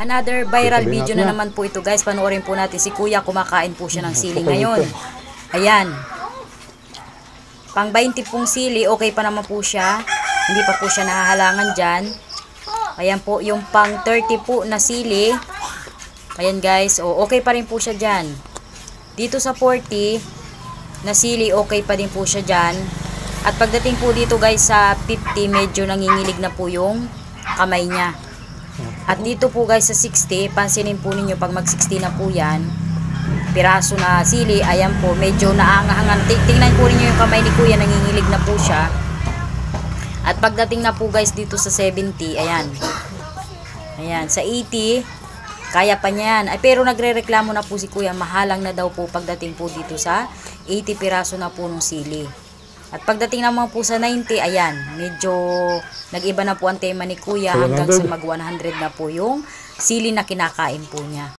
Another viral video na naman po ito guys. Panoorin po natin si Kuya kumakain po siya ng sili ngayon. Ayan. Pang 20 pong sili, okay pa naman po siya. Hindi pa po siya nahahalangan dyan. Ayan po, yung pang 30 po na sili. Ayan guys, okay pa rin po siya dyan. Dito sa 40 na sili, okay pa din po siya dyan. At pagdating po dito guys sa 50, medyo nangingilig na po yung kamay niya. At dito po guys sa 60, pansinin po ninyo pag mag 60 na po yan, piraso na sili, ayan po, medyo naangahangan. Tingnan po ninyo yung kamay ni Kuya, nangingilig na po siya. At pagdating na po guys dito sa 70, ayan. Ayan, sa 80, kaya pa niyan. Ay, pero nagre-reklamo na po si Kuya, mahalang na daw po pagdating po dito sa 80 piraso na po ng sili. At pagdating naman po sa 90, ayan, medyo nag-iba na po ang tema ni Kuya hanggang sa mag 100 na po yung sili na kinakain po niya.